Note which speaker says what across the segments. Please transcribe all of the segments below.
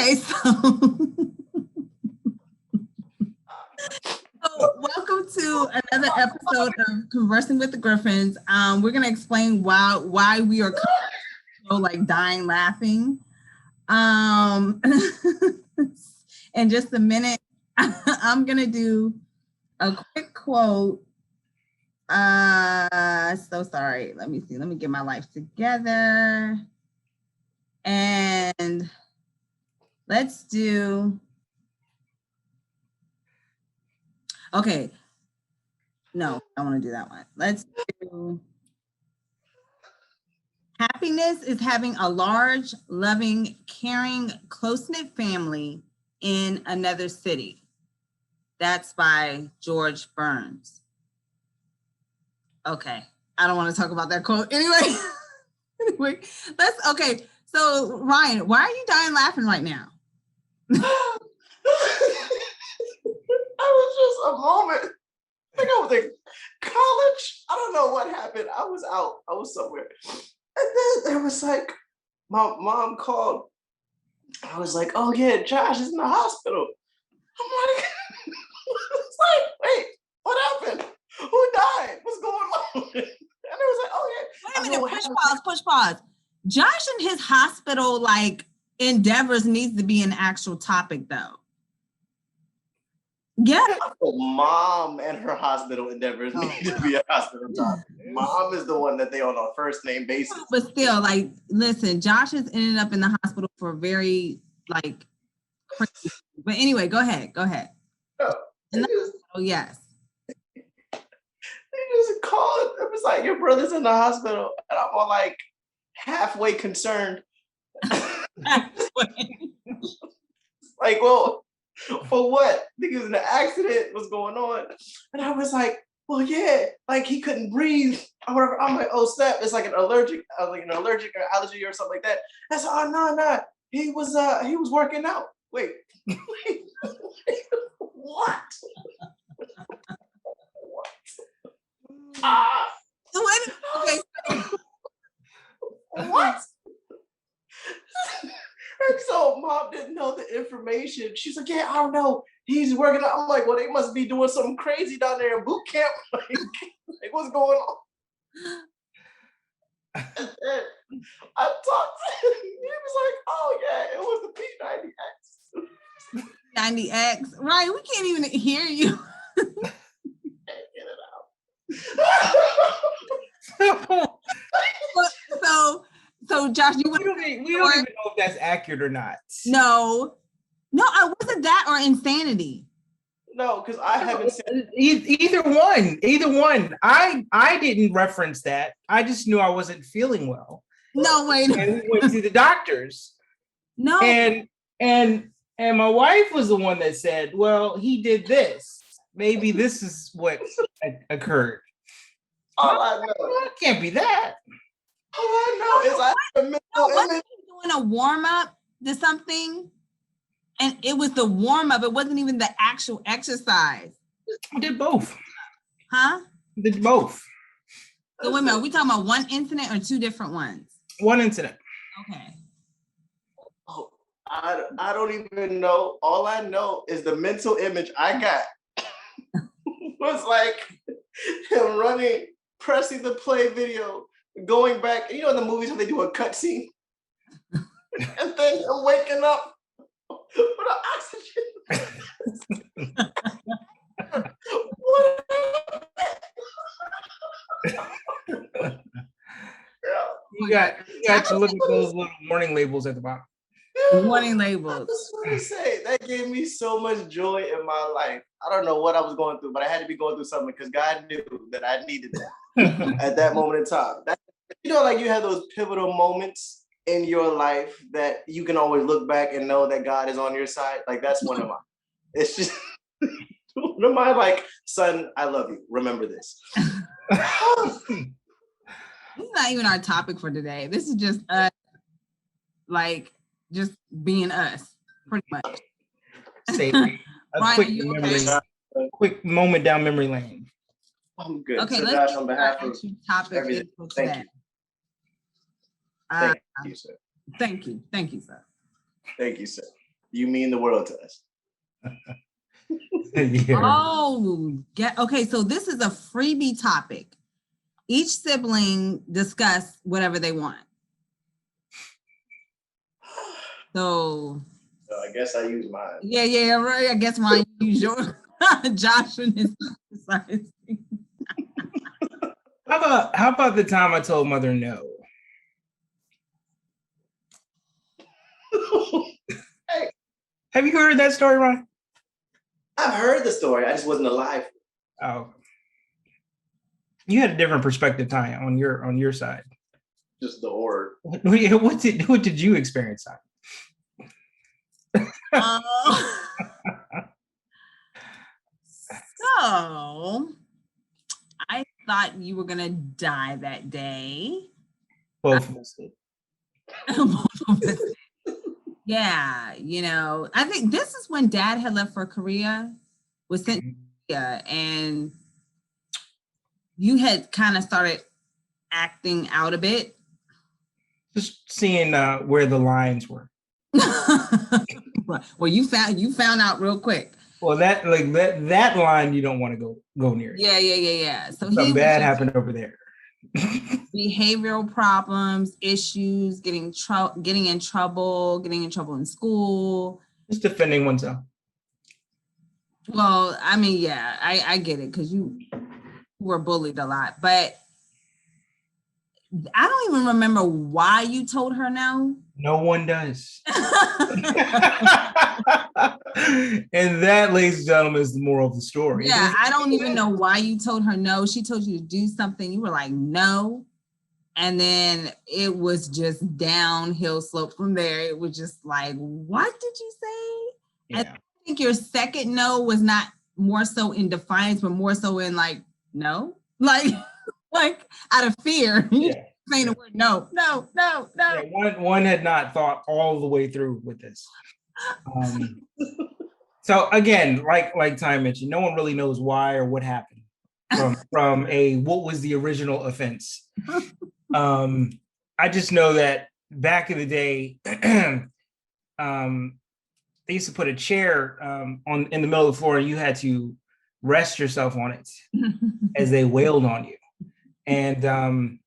Speaker 1: Okay, so, welcome to another episode of Conversing with the Griffins. We're going to explain why we are like dying laughing. In just a minute, I'm going to do a quick quote. So sorry. Let me see. Let me get my life together. And let's do. Okay. No, I don't want to do that one. Let's do. Happiness is having a large, loving, caring, close-knit family in another city. That's by George Burns. Okay. I don't want to talk about that quote. Anyway, okay. So Ryan, why are you dying laughing right now?
Speaker 2: I was just a moment. I think I was in college. I don't know what happened. I was out. I was somewhere. And then it was like, my mom called. I was like, oh yeah, Josh is in the hospital. I'm like, it's like, wait, what happened? Who died? What's going on? And it was like, oh yeah.
Speaker 1: Wait a minute, push pause. Josh and his hospital endeavors needs to be an actual topic though. Yeah.
Speaker 2: Mom and her hospital endeavors need to be a hospital topic. Mom is the one that they on a first name basis.
Speaker 1: But still, listen, Josh has ended up in the hospital for very crazy. But anyway, go ahead. Yes.
Speaker 2: They just called. It was like, your brother's in the hospital. And I'm all like halfway concerned. Like, well, for what? Think it was an accident. What's going on? And I was like, well, yeah, like he couldn't breathe or whatever. I'm like, oh, snap. It's like an allergic or allergy or something like that. I said, oh, no. He was working out. Wait. What?
Speaker 1: Okay.
Speaker 2: What? And so mom didn't know the information. She's like, yeah, I don't know. He's working out. I'm like, well, they must be doing something crazy down there in boot camp. Like what's going on? And I talked to him. He was like, oh yeah, it was the P90X.
Speaker 1: 90X. Right, we can't even hear you.
Speaker 2: Get it out.
Speaker 1: So Josh, we don't
Speaker 3: even know if that's accurate or not.
Speaker 1: No, I wasn't that or insanity.
Speaker 2: No, because I haven't said
Speaker 3: either one. I didn't reference that. I just knew I wasn't feeling well.
Speaker 1: No, wait.
Speaker 3: And we went to the doctors.
Speaker 1: No.
Speaker 3: And my wife was the one that said, well, he did this. Maybe this is what occurred.
Speaker 2: All I know.
Speaker 3: It can't be that.
Speaker 2: All I know is I
Speaker 1: wasn't he doing a warm-up to something? And it was the warm-up. It wasn't even the actual exercise.
Speaker 3: I did both.
Speaker 1: Huh?
Speaker 3: I did both.
Speaker 1: So wait a minute, are we talking about one incident or two different ones?
Speaker 3: One incident.
Speaker 1: Okay.
Speaker 2: Oh, I don't even know. All I know is the mental image I got was like him running, pressing the play video, going back. You know in the movies when they do a cut scene? And then him waking up with an oxygen.
Speaker 3: You got to look at those little warning labels at the bottom.
Speaker 1: Warning labels.
Speaker 2: I just want to say that gave me so much joy in my life. I don't know what I was going through, but I had to be going through something because God knew that I needed that at that moment in time. Like you have those pivotal moments in your life that you can always look back and know that God is on your side. Like that's one of mine. It's just one of my like, son, I love you. Remember this.
Speaker 1: This is not even our topic for today. This is just us, just being us, pretty much.
Speaker 3: Say quick moment down memory lane.
Speaker 2: I'm good.
Speaker 1: Okay,
Speaker 2: so
Speaker 1: let's
Speaker 2: Josh, on behalf of
Speaker 1: topic
Speaker 2: everything, thank you. Thank you, sir.
Speaker 1: Thank you, sir.
Speaker 2: Thank you, sir. You mean the world to us.
Speaker 3: Yeah.
Speaker 1: Oh, okay. So this is a freebie topic. Each sibling discuss whatever they want. So
Speaker 2: I guess I use mine.
Speaker 1: yeah, right. I guess mine use yours. Josh and his size.
Speaker 3: How about the time I told mother no?
Speaker 2: Hey,
Speaker 3: Have you heard that story, Ron?
Speaker 2: I've heard the story. I just wasn't alive.
Speaker 3: Oh, you had a different perspective, Ty, on your side.
Speaker 2: Just the horror.
Speaker 3: What did you experience, Ty?
Speaker 1: So I thought you were gonna die that day.
Speaker 3: Both of us did.
Speaker 1: Yeah, I think this is when Dad had left for Korea, was sent to Korea, and you had kind of started acting out a bit.
Speaker 3: Just seeing where the lines were.
Speaker 1: Well, you found out real quick.
Speaker 3: Well, that line you don't want to go near.
Speaker 1: Yeah. So
Speaker 3: something bad happened over there.
Speaker 1: Behavioral problems, issues, getting in trouble in school.
Speaker 3: Just defending oneself.
Speaker 1: Well, I mean, yeah, I get it because you were bullied a lot, but I don't even remember why you told her no.
Speaker 3: No one does. And that, ladies and gentlemen, is the moral of the story.
Speaker 1: Yeah, I don't even know why you told her no. She told you to do something. You were like, no. And then it was just downhill slope from there. It was just like, what did you say?
Speaker 3: Yeah.
Speaker 1: I think your second no was not more so in defiance, but more so in like, no, like out of fear.
Speaker 3: Yeah.
Speaker 1: Saying the word no.
Speaker 3: Yeah, one had not thought all the way through with this. So again, like Ty mentioned, no one really knows why or what happened from what was the original offense. I just know that back in the day, they used to put a chair in the middle of the floor, and you had to rest yourself on it as they wailed on you. And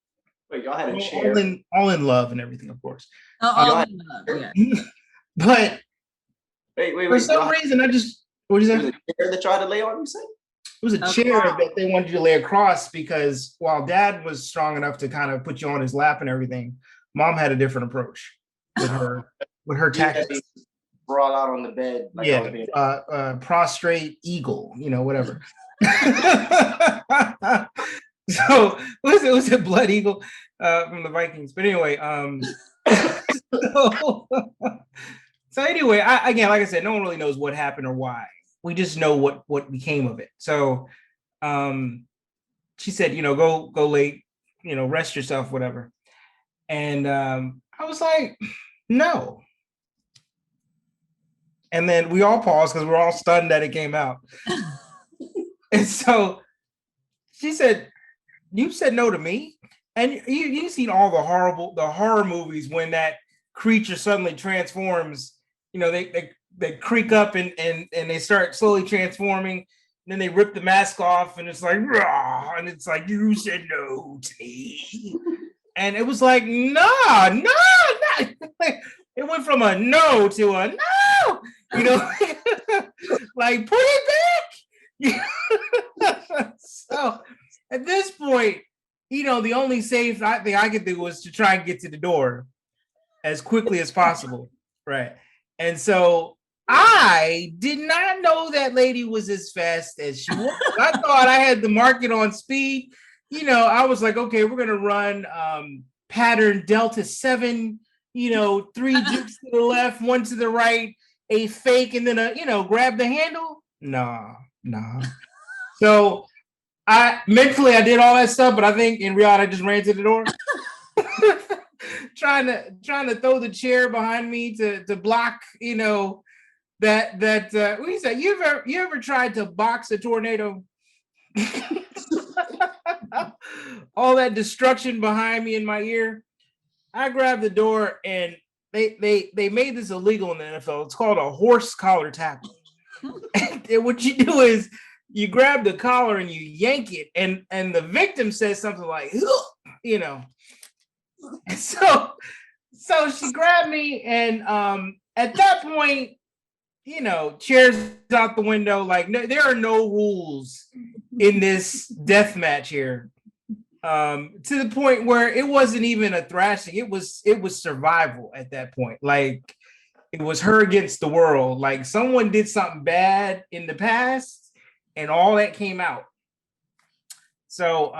Speaker 2: wait, y'all had a chair?
Speaker 3: All in love and everything, of course.
Speaker 1: All in love, yeah.
Speaker 3: But
Speaker 2: wait.
Speaker 3: For some reason, what did you say?
Speaker 2: Was it a chair that tried to lay on you, say?
Speaker 3: It was a chair that they wanted you to lay across because while Dad was strong enough to kind of put you on his lap and everything, Mom had a different approach with her tactics.
Speaker 2: Brought out on the bed.
Speaker 3: Like prostrate eagle, whatever. So it was a blood eagle from the Vikings. But anyway, so anyway, again, like I said, no one really knows what happened or why. We just know what became of it. So she said, go late, rest yourself, whatever. And I was like, no. And then we all paused because we're all stunned that it came out. And so she said, you said no to me? And you've seen all the horror movies when that creature suddenly transforms, they creak up and they start slowly transforming. And then they rip the mask off and it's like, rah, and it's like, you said no to me. And it was like, no. It went from a no to a no, like put it back. So at this point, the only safe thing I could do was to try and get to the door as quickly as possible. Right. And so I did not know that lady was as fast as she was. I thought I had the market on speed. I was like, okay, we're going to run pattern Delta 7, 3 jukes to the left, 1 to the right, a fake, and then grab the handle. Nah. So I did all that stuff, but I think in reality I just ran to the door. trying to throw the chair behind me to block, that what do you say? You ever tried to box a tornado? All that destruction behind me in my ear. I grabbed the door and they made this illegal in the NFL. It's called a horse collar tackle. And what you do is you grab the collar and you yank it, and the victim says something like, you know. And so she grabbed me, and at that point, you know, chairs out the window. Like, no, there are no rules in this death match here. To the point where it wasn't even a thrashing; it was survival at that point. Like, it was her against the world. Like, someone did something bad in the past, and all that came out. So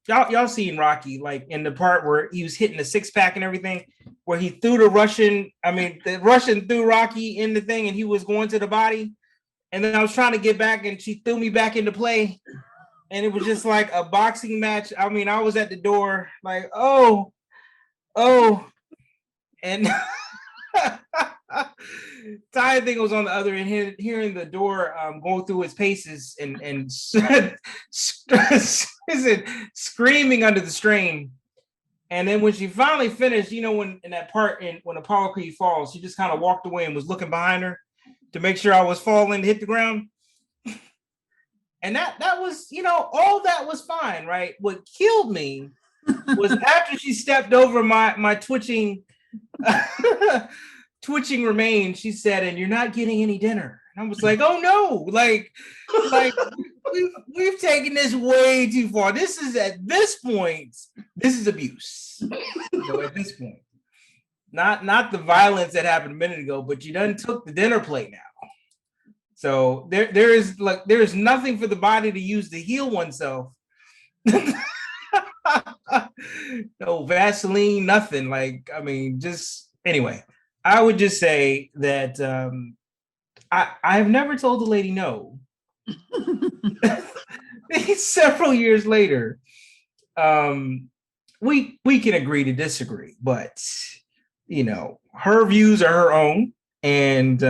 Speaker 3: y'all seen Rocky, like in the part where he was hitting the 6-pack and everything, where he threw the Russian threw Rocky in the thing and he was going to the body. And then I was trying to get back and she threw me back into play. And it was just like a boxing match. I mean, I was at the door like, oh. And Ty, I think, was on the other end, hearing the door go through its paces and screaming under the strain. And then when she finally finished, you know, when in that part when Apollo Creed falls, she just kind of walked away and was looking behind her to make sure I was falling to hit the ground. And that was, you know, all that was fine, right? What killed me was after she stepped over my twitching remains, she said, "And you're not getting any dinner." And I was like, "Oh no!" Like we've taken this way too far. This is at this point, this is abuse. You know, at this point, not the violence that happened a minute ago, but you done took the dinner plate now. So there is nothing for the body to use to heal oneself. No Vaseline, nothing. Like, I mean, just anyway. I would just say that I've never told the lady no. Several years later, we can agree to disagree, but you know, her views are her own, and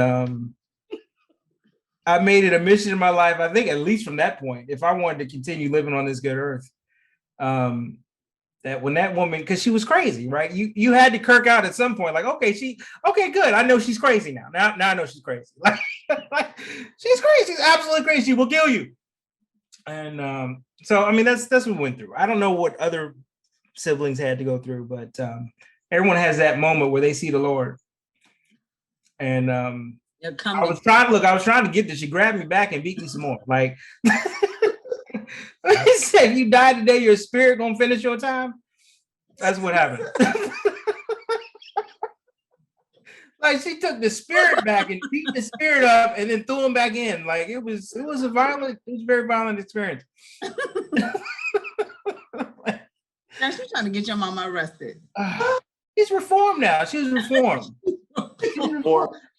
Speaker 3: I made it a mission in my life. I think at least from that point, if I wanted to continue living on this good earth, that when that woman, because she was crazy, right? You had to kirk out at some point, like, okay, good. I know she's crazy now. Now I know she's crazy. Like, she's crazy. She's absolutely crazy. She will kill you. And so, I mean, that's what we went through. I don't know what other siblings had to go through, but everyone has that moment where they see the Lord. And I was trying to get this. She grabbed me back and beat me some more. Like, he said, "If you die today, your spirit gonna finish your time." That's what happened. Like, she took the spirit back and beat the spirit up and then threw him back in. Like, it was a very violent experience.
Speaker 1: Now she's trying to get your mama arrested.
Speaker 3: She's reformed now. She's reformed.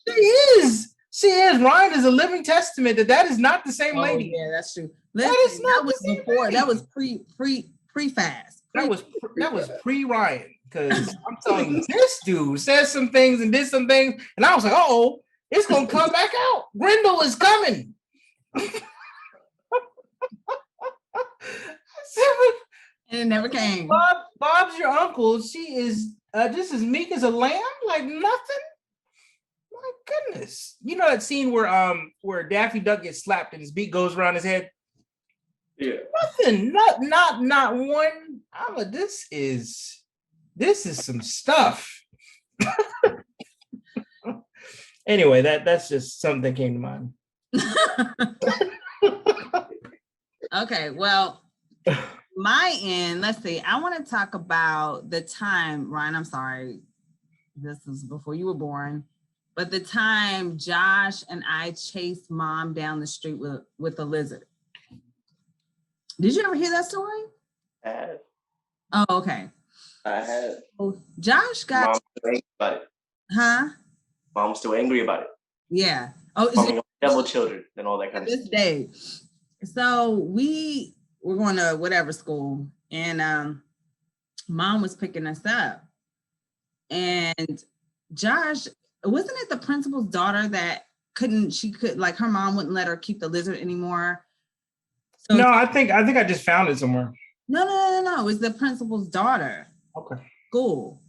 Speaker 3: She is. Ryan is a living testament that is not the same lady.
Speaker 1: Yeah, that's true. Listen, that was before. That was pre-fast.
Speaker 3: That was pre-Ryan. Because I'm telling you, this dude says some things and did some things, and I was like, "Oh, it's gonna come back out. Grendel is coming."
Speaker 1: And it never came.
Speaker 3: Bob's your uncle. She is just as meek as a lamb, like nothing. My goodness. You know that scene where Daffy Duck gets slapped and his beak goes around his head?
Speaker 2: Yeah.
Speaker 3: Nothing. Not one. This is some stuff. Anyway, that's just something that came to mind.
Speaker 1: Okay, well, my end, let's see. I want to talk about the time, Ryan, I'm sorry. This is before you were born. But the time Josh and I chased mom down the street with a lizard. Did you ever hear that story?
Speaker 2: I had.
Speaker 1: Oh, okay.
Speaker 2: I had.
Speaker 1: Oh, Josh got.
Speaker 2: Mom was still angry about it.
Speaker 1: Huh?
Speaker 2: Mom was still angry about it.
Speaker 1: Yeah. Oh,
Speaker 2: devil children and all that kind of stuff.
Speaker 1: This day. So we were going to whatever school, and mom was picking us up. And Josh, wasn't it the principal's daughter that like her mom wouldn't let her keep the lizard anymore? So
Speaker 3: no, I think I just found it somewhere.
Speaker 1: No. It's the principal's daughter.
Speaker 3: Okay.
Speaker 1: School.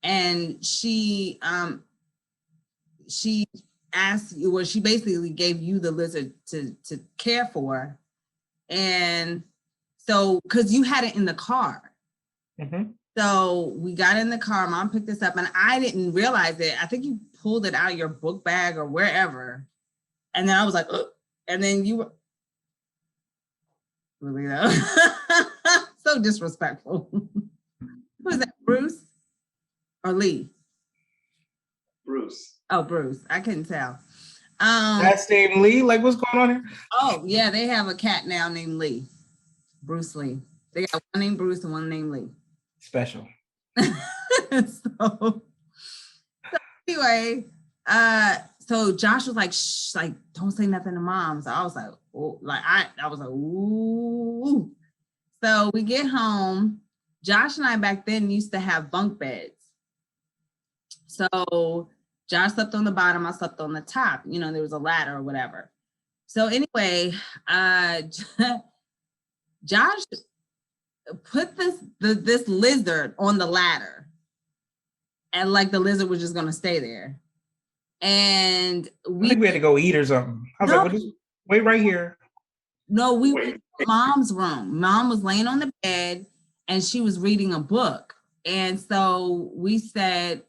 Speaker 1: and she asked you, well, she basically gave you the lizard to care for. And so, because you had it in the car.
Speaker 3: Mm-hmm.
Speaker 1: So we got in the car, mom picked this up, and I didn't realize it. I think you pulled it out of your book bag or wherever. And then I was like, ugh. And then you were, really though, so disrespectful. Who is that, Bruce or Lee?
Speaker 2: Bruce.
Speaker 1: Oh, Bruce. I couldn't tell.
Speaker 3: Last name Lee? Like, what's going on here?
Speaker 1: Oh, yeah, they have a cat now named Lee. Bruce Lee. They got one named Bruce and one named Lee.
Speaker 3: Special.
Speaker 1: so anyway, so Josh was like, shh, like, don't say nothing to mom. So I was like, oh, like I was like, ooh. So we get home. Josh and I back then used to have bunk beds. So Josh slept on the bottom, I slept on the top. You know, there was a ladder or whatever. So anyway, Josh put this lizard on the ladder, and like the lizard was just gonna stay there. And
Speaker 3: I think we had to go eat or something. I was like, well, wait right here.
Speaker 1: No, we went to mom's room. Mom was laying on the bed and she was reading a book. And so we said,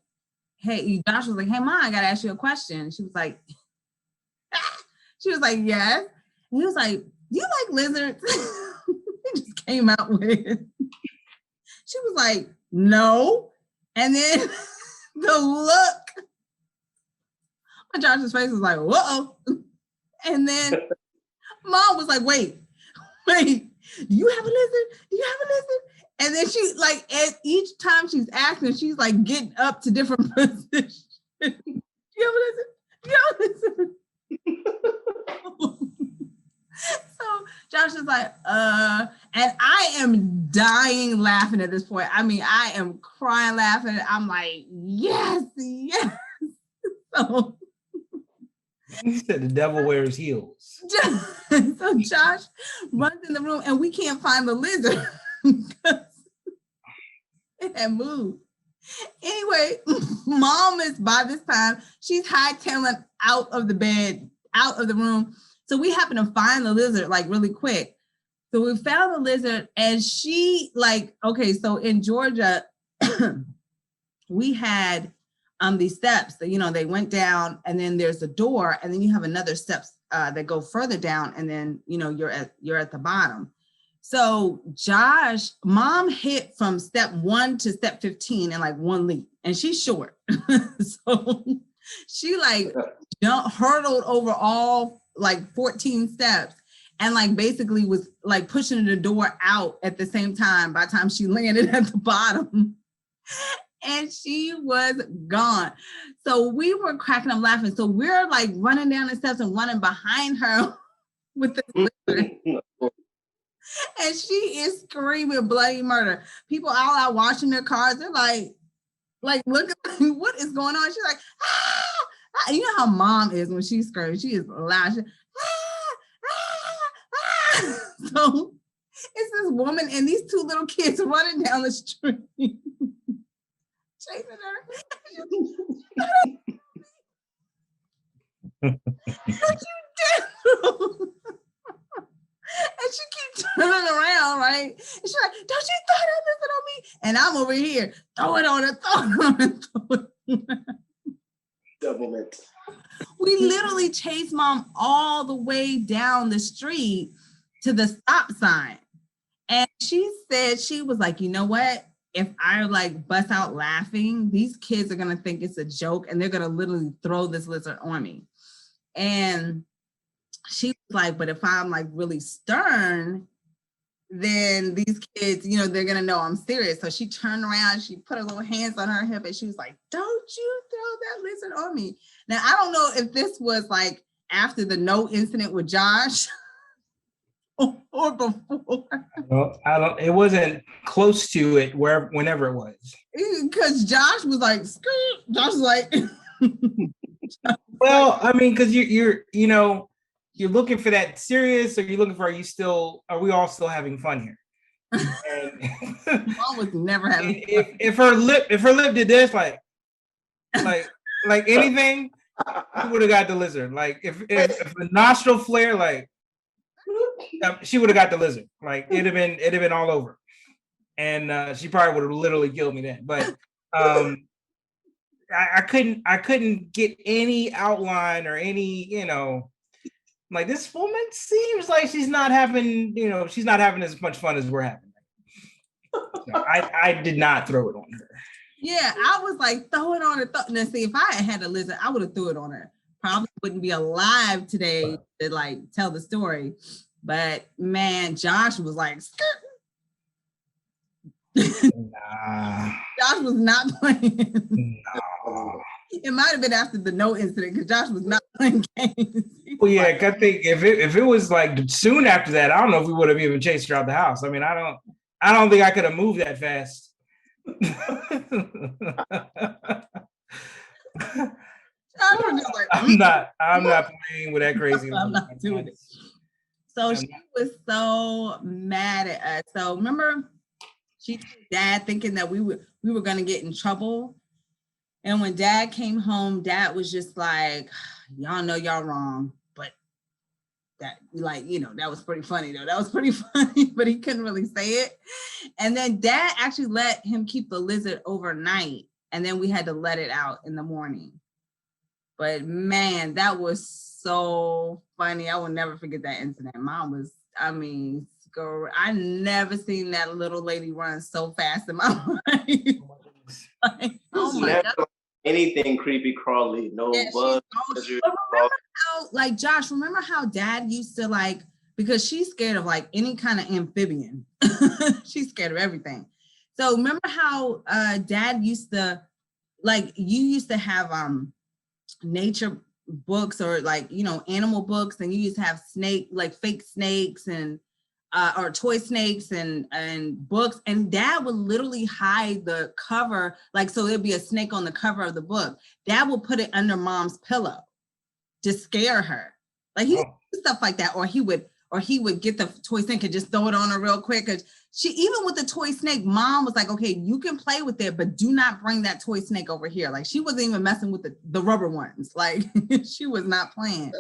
Speaker 1: hey, Josh was like, hey, mom, I gotta ask you a question. She was like, yes. And he was like, do you like lizards? He just came out with it. She was like, no. And then the look on Josh's face was like, whoa. And then mom was like, wait, do you have a lizard? Do you have a lizard? And then she, like, at each time she's asking, she's like getting up to different positions. Do you have a lizard? Do you have a lizard? So Josh is like, and I am dying laughing at this point. I mean, I am crying laughing. I'm like, yes. So
Speaker 3: he said the devil wears heels.
Speaker 1: So Josh runs in the room and we can't find the lizard because it had moved. Anyway, mom is, by this time, she's hightailing out of the bed, out of the room. So we happen to find the lizard like really quick. So we found the lizard and she like, okay, so in Georgia, we had these steps that, you know, they went down and then there's a door and then you have another steps that go further down and then, you know, you're at the bottom. So Josh, mom hit from step 1 to step 15 in like one leap and she's short. So she like hurdled over all like 14 steps and like basically was like pushing the door out at the same time by the time she landed at the bottom. And she was gone. So we were cracking up laughing. So we're like running down the steps and running behind her with the lizard. And she is screaming bloody murder. People all out washing their cars. They're like look at me, what is going on? She's like, ah! You know how mom is when she screams. She is loud. She's, ah! So it's this woman and these two little kids running down the street. Chasing her. And she keeps turning around, right? And she's like, don't you throw that lizard on me? And I'm over here, throw it on her.
Speaker 2: Double it.
Speaker 1: We literally chased mom all the way down the street to the stop sign. And she said, she was like, you know what? If I like bust out laughing, these kids are going to think it's a joke and they're going to literally throw this lizard on me. And she was like, but if I'm like really stern, then these kids, you know, they're going to know I'm serious. So she turned around, she put her little hands on her hip and she was like, don't you throw that lizard on me. Now, I don't know if this was like after the no incident with Josh or before.
Speaker 3: Well, it wasn't close to it whenever it was.
Speaker 1: Because Josh was like, Josh was like.
Speaker 3: Well, I mean, because you're looking for that serious, or you're looking for, are we all still having fun here? And
Speaker 1: Mom was never having.
Speaker 3: if her lip did this, like anything, she would have got the lizard. Like if the nostril flare, like she would have got the lizard. Like it'd have been all over, and she probably would have literally killed me then. But I couldn't get any outline or any, like this woman seems like she's not having as much fun as we're having. So I did not throw it on her.
Speaker 1: Yeah, I was like, throw it on her. Now, see, if I had a lizard, I would have threw it on her. Probably wouldn't be alive today to like tell the story. But man, Josh was like,
Speaker 3: nah.
Speaker 1: Josh was not playing.
Speaker 3: No.
Speaker 1: It might have been after the no incident because Josh was not playing games.
Speaker 3: Well, yeah, I think if it was like soon after that, I don't know if we would have even chased her out the house. I mean, I don't think I could have moved that fast. I'm not playing with that crazy.
Speaker 1: I'm not doing it. So she was so mad at us. So remember, she told Dad thinking that we were gonna get in trouble. And when Dad came home, Dad was just like, y'all know y'all wrong, but that, like, that was pretty funny though. That was pretty funny, but he couldn't really say it. And then Dad actually let him keep the lizard overnight, and then we had to let it out in the morning. But man, that was so funny. I will never forget that incident. Mom was, I never seen that little lady run so fast in my life. Like, oh my God.
Speaker 2: Anything creepy crawly, no bugs.
Speaker 1: Remember how, like, Josh, remember how Dad used to, like, because she's scared of like any kind of amphibian. She's scared of everything. So remember how Dad used to, like, you used to have nature books or like, animal books, and you used to have fake snakes and or toy snakes and books, and Dad would literally hide the cover, like, so there'd be a snake on the cover of the book. Dad would put it under Mom's pillow to scare her. Like, he would do stuff like that, or he would get the toy snake and just throw it on her real quick. Even with the toy snake, Mom was like, okay, you can play with it, but do not bring that toy snake over here. Like, she wasn't even messing with the rubber ones. Like, she was not playing.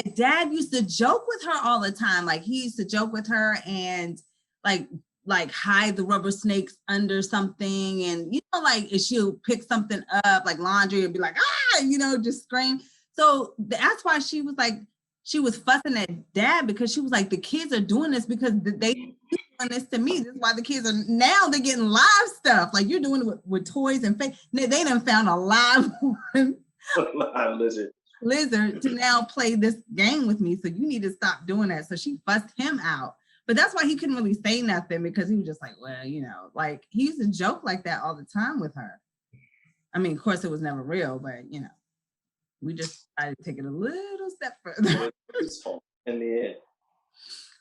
Speaker 1: And Dad used to joke with her all the time. Like, he used to joke with her and like hide the rubber snakes under something. And, like, if she'll pick something up, like laundry, and be like, just scream. So that's why she was like, she was fussing at Dad, because she was like, the kids are doing this because they doing this to me. This is why the kids are now, they're getting live stuff. Like, you're doing it with toys and fake. They done found a live one. Lizard to now play this game with me. So you need to stop doing that. So she fussed him out. But that's why he couldn't really say nothing, because he was just like, well, like, he used to joke like that all the time with her. I mean, of course it was never real, but we just decided to take it a little step further.
Speaker 2: In the end.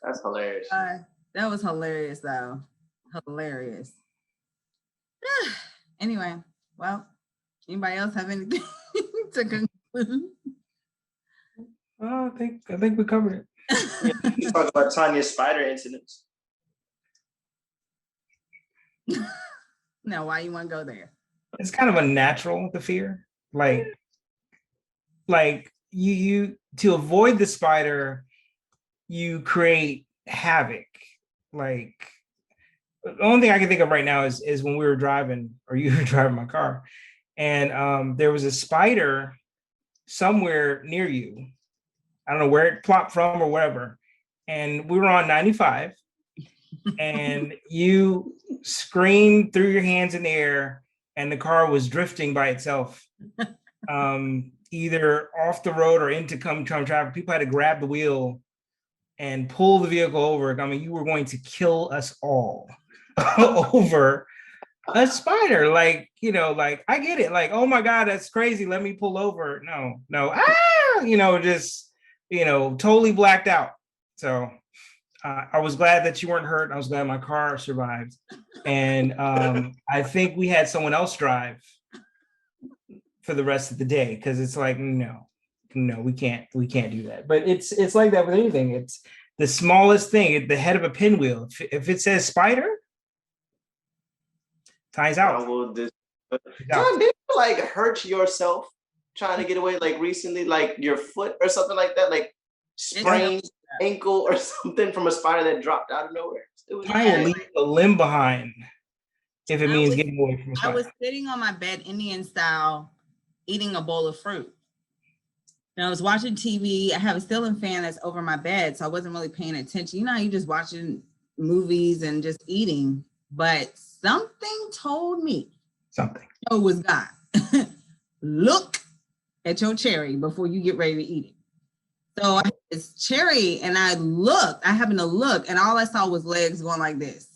Speaker 2: That's hilarious.
Speaker 1: That was hilarious though. Hilarious. Anyway, well, anybody else have anything to conclude?
Speaker 3: I think we covered it.
Speaker 2: Yeah, talk about Tanya's spider incidents.
Speaker 1: No, why you want to go there?
Speaker 3: It's kind of unnatural, the fear. Like you to avoid the spider, you create havoc. Like, the only thing I can think of right now is when we were driving, or you were driving my car, and there was a spider somewhere near you. I don't know where it plopped from or whatever. And we were on 95, and you screamed, threw your hands in the air, and the car was drifting by itself, either off the road or into come traffic. People had to grab the wheel and pull the vehicle over. I mean, you were going to kill us all over a spider. Like, like, I get it. Like, oh my God, that's crazy. Let me pull over. No. Just, totally blacked out. So I was glad that you weren't hurt. I was glad my car survived. And I think we had someone else drive for the rest of the day, because it's like, no, we can't do that. But it's like that with anything. the smallest thing at the head of a pinwheel. If it says spider, ties out.
Speaker 2: John, did you like hurt yourself trying to get away like recently, like your foot or something like that, like sprained ankle or something from a spider that dropped out of nowhere?
Speaker 3: I will leave a limb behind if it means getting away from a spider.
Speaker 1: I was sitting on my bed, Indian style, eating a bowl of fruit. And I was watching TV. I have a ceiling fan that's over my bed, so I wasn't really paying attention. You know how you just watching movies and just eating, but something told me it was God. Look at your cherry before you get ready to eat it. So I had this cherry, and I happened to look, and all I saw was legs going like this.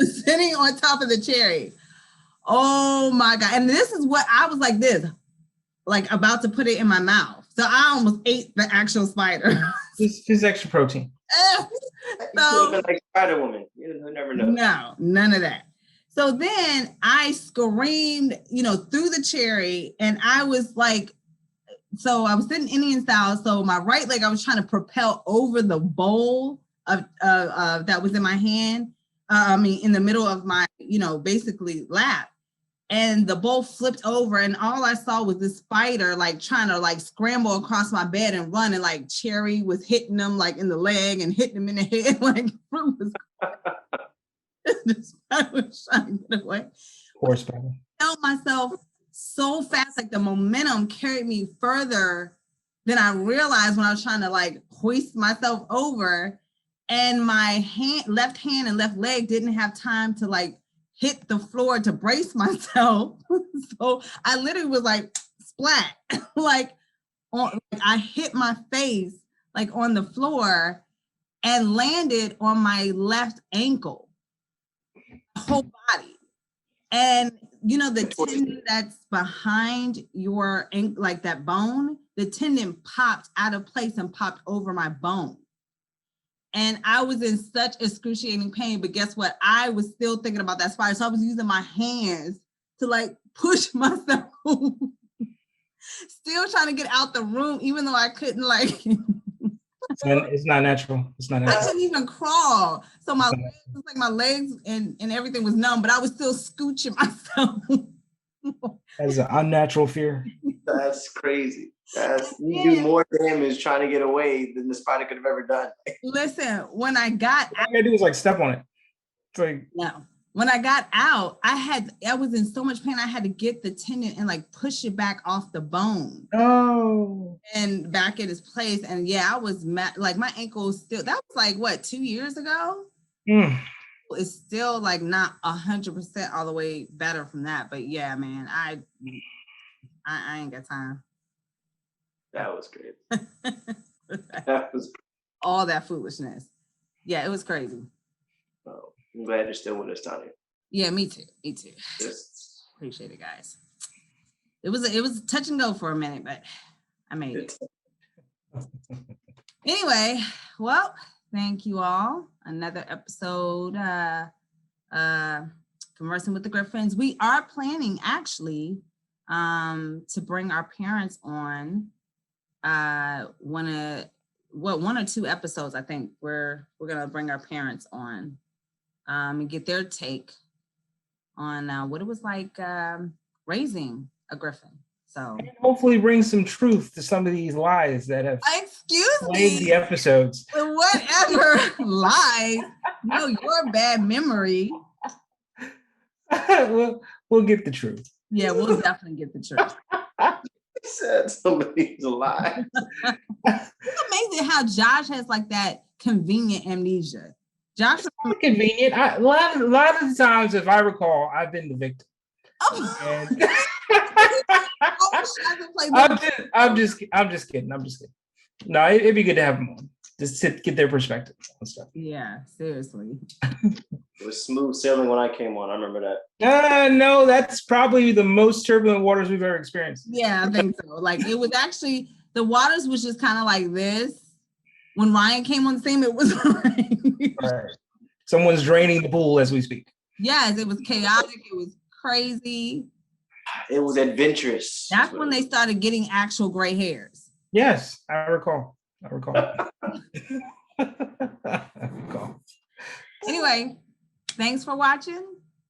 Speaker 1: Sitting on top of the cherry. Oh my God. And this is what I was like this, like about to put it in my mouth. So I almost ate the actual spider.
Speaker 3: Just extra protein.
Speaker 2: So, been like Spider-Woman. You never know.
Speaker 1: No, none of that. So then I screamed, through the cherry, and I was like, so I was sitting Indian style. So my right leg, I was trying to propel over the bowl of that was in my hand. In the middle of my, basically lap. And the bowl flipped over, and all I saw was this spider like trying to like scramble across my bed and run, and like cherry was hitting them like in the leg and hitting them in the head. Like fruit was the spider was trying to get away.
Speaker 3: Poor spider.
Speaker 1: I felt myself so fast, like the momentum carried me further than I realized when I was trying to like hoist myself over, and my left hand and left leg didn't have time to like hit the floor to brace myself. So I literally was like splat, I hit my face like on the floor and landed on my left ankle, whole body. And the tendon that's behind your ankle, like that bone, the tendon popped out of place and popped over my bone. And I was in such excruciating pain, but guess what? I was still thinking about that spider. So I was using my hands to like push myself, still trying to get out the room, even though I couldn't like.
Speaker 3: It's not natural. It's not natural.
Speaker 1: I couldn't even crawl. So my legs and everything was numb, but I was still scooching myself.
Speaker 3: That's an unnatural fear.
Speaker 2: That's crazy. You do more damage trying to get away than the spider could have ever done.
Speaker 1: Listen, when I got
Speaker 3: out, all I gotta do was like step on it. It's like
Speaker 1: no. When I got out, I was in so much pain. I had to get the tendon and like push it back off the bone.
Speaker 3: Oh.
Speaker 1: And back in its place. And yeah, I was like my ankle still. That was like what, 2 years ago? It's still like not 100% all the way better from that. But yeah, man, I ain't got time.
Speaker 2: That was great. That was
Speaker 1: all that foolishness. Yeah, it was crazy.
Speaker 2: Oh, I'm glad you're still with us, Tanya.
Speaker 1: Yeah, me too. Yes. Appreciate it, guys. It was touch and go for a minute, but I made it. Anyway, well, thank you all. Another episode, Conversing with the Griffins. We are planning actually to bring our parents on one or two episodes. I think we're gonna bring our parents on and get their take on what it was like raising a Griffin. So
Speaker 3: and hopefully bring some truth to some of these lies that have
Speaker 1: plagued
Speaker 3: the episodes.
Speaker 1: Whatever lies, your bad memory.
Speaker 3: We'll get the truth.
Speaker 1: Yeah, we'll definitely get the truth.
Speaker 2: Said somebody's alive.
Speaker 1: It's amazing how Josh has like that convenient amnesia. Josh is
Speaker 3: convenient. A lot of the times, if I recall, I've been the victim. Oh. I'm just kidding. No, it'd be good to have them on. Just get their perspective on stuff.
Speaker 1: Yeah, seriously.
Speaker 2: It was smooth sailing when I came on. I remember that.
Speaker 3: No, that's probably the most turbulent waters we've ever experienced.
Speaker 1: Yeah, I think so. Like it was actually, the waters was just kind of like this. When Ryan came on the scene, it was like
Speaker 3: right. Someone's draining the pool as we speak.
Speaker 1: Yes, it was chaotic. It was crazy.
Speaker 2: It was adventurous.
Speaker 1: That's when they started getting actual gray hairs.
Speaker 3: Yes, I recall. I recall.
Speaker 1: Anyway, thanks for watching.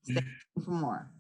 Speaker 1: Stay tuned for more.